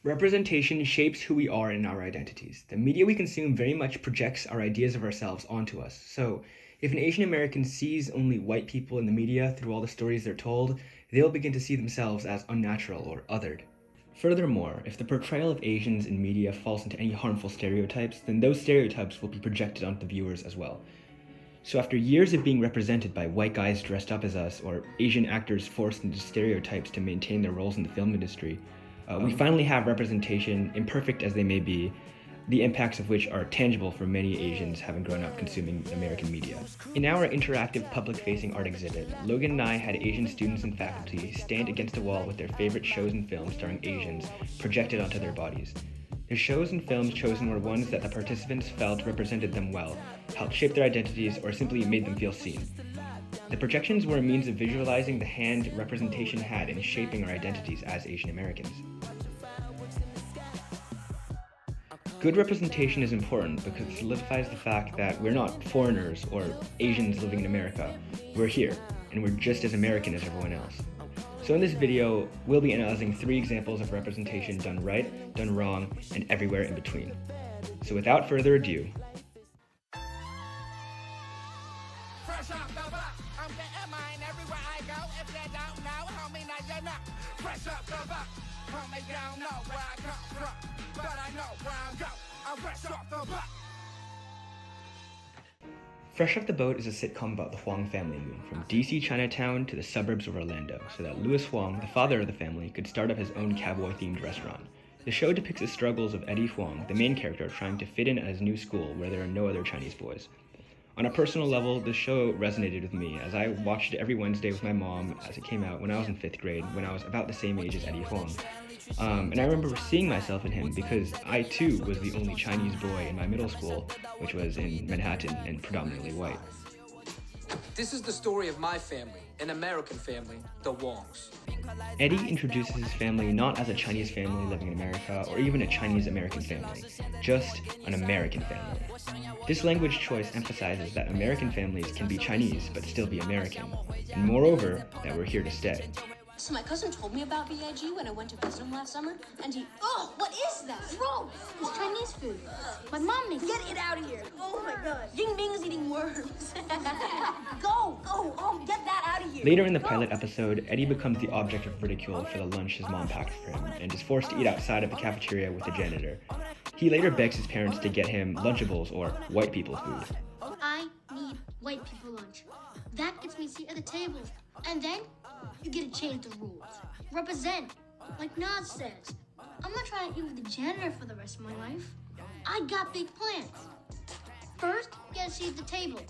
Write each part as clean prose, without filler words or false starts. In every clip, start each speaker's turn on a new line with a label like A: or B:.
A: Representation shapes who we are and our identities. The media we consume very much projects our ideas of ourselves onto us. So, if an Asian American sees only white people in the media through all the stories they're told, they'll begin to see themselves as unnatural or othered. Furthermore, if the portrayal of Asians in media falls into any harmful stereotypes, then those stereotypes will be projected onto the viewers as well. So after years of being represented by white guys dressed up as us, or Asian actors forced into stereotypes to maintain their roles in the film industry, we finally have representation, imperfect as they may be, the impacts of which are tangible for many Asians having grown up consuming American media. In our interactive public-facing art exhibit, Logan and I had Asian students and faculty stand against a wall with their favorite shows and films starring Asians projected onto their bodies. The shows and films chosen were ones that the participants felt represented them well, helped shape their identities, or simply made them feel seen. The projections were a means of visualizing the hand representation had in shaping our identities as Asian Americans. Good representation is important because it solidifies the fact that we're not foreigners or Asians living in America. We're here, and we're just as American as everyone else. So in this video, we'll be analyzing 3 examples of representation done right, done wrong, and everywhere in between. So without further ado, Fresh Off the Boat is a sitcom about the Huang family moving from DC Chinatown to the suburbs of Orlando so that Louis Huang, the father of the family, could start up his own cowboy-themed restaurant. The show depicts the struggles of Eddie Huang, the main character, trying to fit in at his new school where there are no other Chinese boys. On a personal level, the show resonated with me as I watched it every Wednesday with my mom as it came out when I was in 5th grade, when I was about the same age as Eddie Huang. And I remember seeing myself in him because I too was the only Chinese boy in my middle school, which was in Manhattan and predominantly white.
B: This is the story of my family, an American family, the Wongs.
A: Eddie introduces his family not as a Chinese family living in America or even a Chinese-American family, just an American family. This language choice emphasizes that American families can be Chinese but still be American, and moreover, that we're here to stay.
C: So my cousin told me about BIG when I went to visit him last summer, and oh, what is that? Gross! It's Chinese food. My mom makes Get it out of here! Oh my god! Ying Ming's eating worms. Go! Get that out of here!
A: Later in the pilot episode, Eddie becomes the object of ridicule for the lunch his mom packed for him, and is forced to eat outside of the cafeteria with the janitor. He later begs his parents to get him Lunchables, or white people food.
C: I need white people lunch. That gets me a seat at the table. And then, you get to change the rules. Represent, like Nas says. I'm not trying to eat with the janitor for the rest of my life. I got big plans. First, get a seat at the table.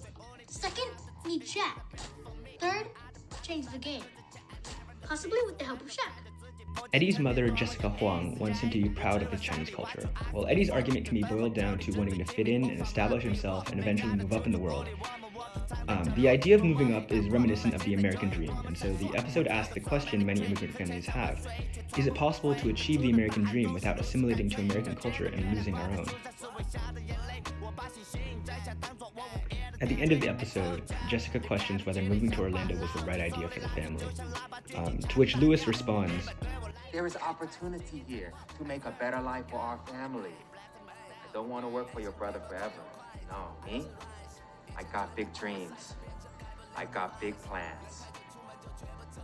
C: Second, need Shaq. Third, change the game. Possibly with the help of Shaq.
A: Eddie's mother, Jessica Huang, wants him to be proud of his Chinese culture, while Eddie's argument can be boiled down to wanting to fit in and establish himself and eventually move up in the world. The idea of moving up is reminiscent of the American dream, and so the episode asks the question many immigrant families have. Is it possible to achieve the American dream without assimilating to American culture and losing our own? At the end of the episode, Jessica questions whether moving to Orlando was the right idea for the family, to which Louis responds,
D: "There is opportunity here to make a better life for our family. I don't want to work for your brother forever. No, me? I got big dreams. I got big plans.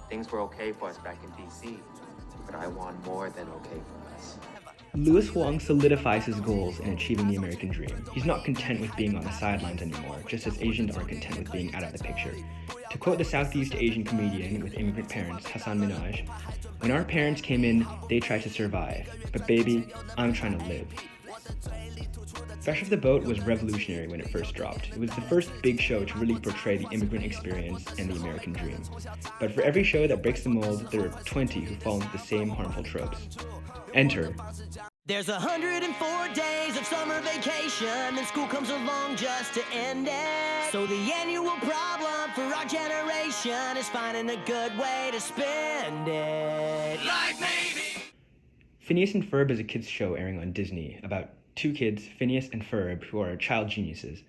D: Things were okay for us back in DC, but I want more than okay for us."
A: Louis Huang solidifies his goals in achieving the American dream. He's not content with being on the sidelines anymore, just as Asians aren't content with being out of the picture. To quote the Southeast Asian comedian with immigrant parents, Hasan Minhaj, "When our parents came in, they tried to survive, but baby, I'm trying to live." Fresh Off the Boat was revolutionary when it first dropped. It was the first big show to really portray the immigrant experience and the American dream. But for every show that breaks the mold, there are 20 who fall into the same harmful tropes. Enter.
E: There's 104 days of summer vacation, and school comes along just to end it. So the annual problem for our generation is finding a good way to spend it. Like maybe.
A: Phineas and Ferb is a kids' show airing on Disney about 2 kids, Phineas and Ferb, who are child geniuses.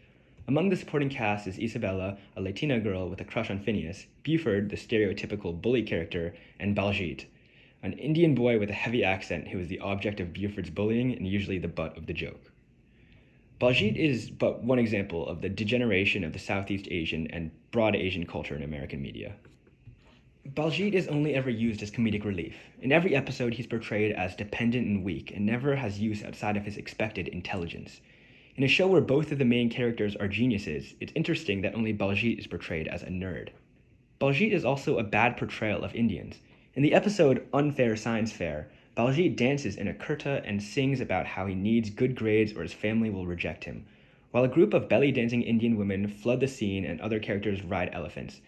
A: Among the supporting cast is Isabella, a Latina girl with a crush on Phineas, Buford, the stereotypical bully character, and Baljeet. an Indian boy with a heavy accent who is the object of Buford's bullying and usually the butt of the joke. Baljeet is but one example of the degeneration of the Southeast Asian and broad Asian culture in American media. Baljeet is only ever used as comedic relief. In every episode, he's portrayed as dependent and weak, and never has use outside of his expected intelligence. In a show where both of the main characters are geniuses, it's interesting that only Baljeet is portrayed as a nerd. Baljeet is also a bad portrayal of Indians. In the episode Unfair Science Fair, Baljeet dances in a kurta and sings about how he needs good grades or his family will reject him, while a group of belly-dancing Indian women flood the scene and other characters ride elephants.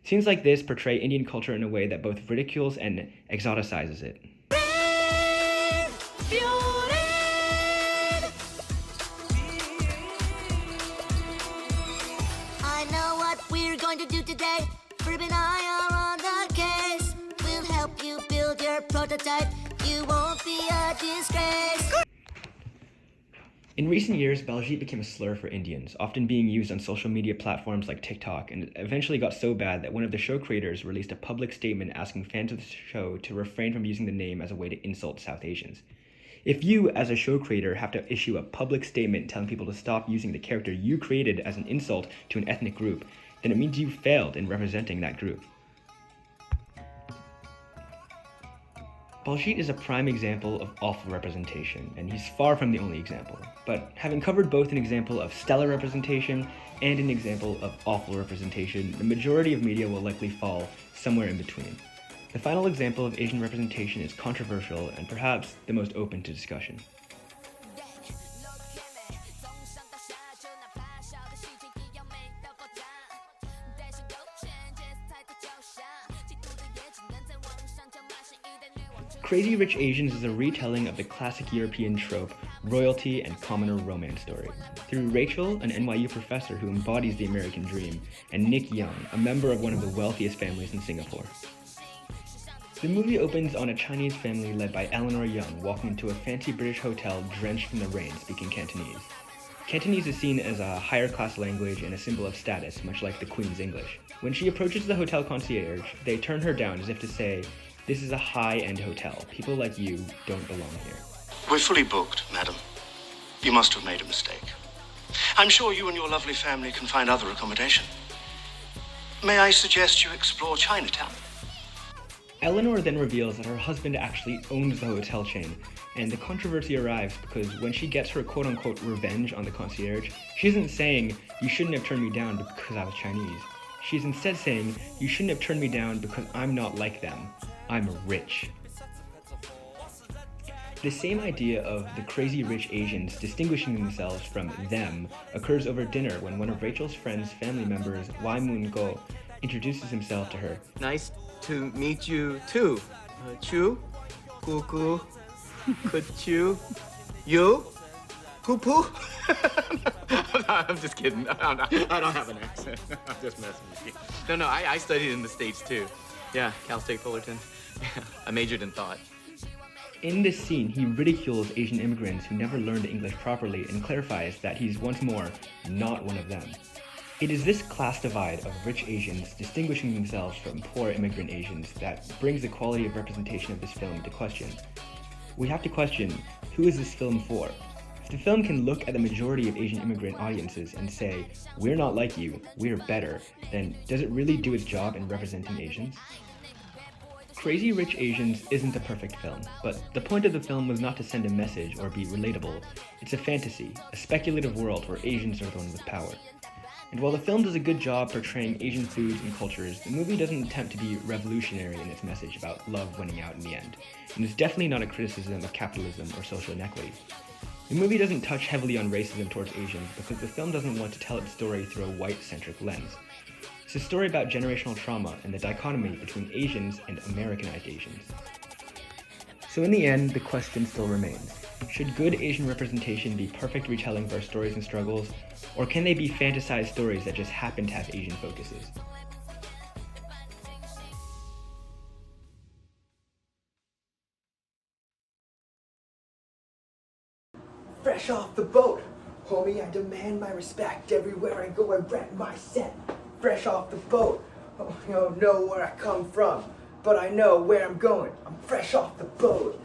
A: Scenes like this portray Indian culture in a way that both ridicules and exoticizes it.
E: I know what we're going to do today. Ferb and I are on the case. We'll help you build your prototype. You won't be a disgrace.
A: In recent years, Baljeet became a slur for Indians, often being used on social media platforms like TikTok, and it eventually got so bad that one of the show creators released a public statement asking fans of the show to refrain from using the name as a way to insult South Asians. If you, as a show creator, have to issue a public statement telling people to stop using the character you created as an insult to an ethnic group, then it means you failed in representing that group. Baljeet is a prime example of awful representation, and he's far from the only example. But having covered both an example of stellar representation and an example of awful representation, the majority of media will likely fall somewhere in between. The final example of Asian representation is controversial and perhaps the most open to discussion. Crazy Rich Asians is a retelling of the classic European trope, royalty and commoner romance story, through Rachel, an NYU professor who embodies the American dream, and Nick Young, a member of one of the wealthiest families in Singapore. The movie opens on a Chinese family led by Eleanor Young walking into a fancy British hotel drenched from the rain speaking Cantonese. Cantonese is seen as a higher class language and a symbol of status, much like the Queen's English. When she approaches the hotel concierge, they turn her down as if to say, "This is a high-end hotel. People like you don't belong here."
F: We're fully booked, madam. You must have made a mistake. I'm sure you and your lovely family can find other accommodation. May I suggest you explore Chinatown?
A: Eleanor then reveals that her husband actually owns the hotel chain, and the controversy arrives because when she gets her quote-unquote revenge on the concierge, she isn't saying, "You shouldn't have turned me down because I was Chinese." She's instead saying, "You shouldn't have turned me down because I'm not like them. I'm rich." The same idea of the crazy rich Asians distinguishing themselves from them occurs over dinner when one of Rachel's friend's family members, Wai Moon Go, introduces himself to her.
G: Nice to meet you too. Chu, Cuckoo, Kuchu, you, Kupu. I'm just kidding. I don't have an accent. I'm just messing with you. No, I studied in the States too. Yeah, Cal State Fullerton. Yeah, I majored in thought.
A: In this scene, he ridicules Asian immigrants who never learned English properly and clarifies that he's once more not one of them. It is this class divide of rich Asians distinguishing themselves from poor immigrant Asians that brings the quality of representation of this film into question. We have to question, who is this film for? If the film can look at the majority of Asian immigrant audiences and say, "We're not like you, we're better," then does it really do its job in representing Asians? Crazy Rich Asians isn't the perfect film, but the point of the film was not to send a message or be relatable. It's a fantasy, a speculative world where Asians are the one with power. And while the film does a good job portraying Asian foods and cultures, the movie doesn't attempt to be revolutionary in its message about love winning out in the end, and it's definitely not a criticism of capitalism or social inequity. The movie doesn't touch heavily on racism towards Asians because the film doesn't want to tell its story through a white-centric lens. It's a story about generational trauma and the dichotomy between Asians and Americanized Asians. So in the end, the question still remains. Should good Asian representation be perfect retelling of our stories and struggles, or can they be fantasized stories that just happen to have Asian focuses?
H: Fresh off the boat, homie, I demand my respect. Everywhere I go, I rep my set. Fresh off the boat, oh, you know where I come from. but I know where I'm going. I'm fresh off the boat.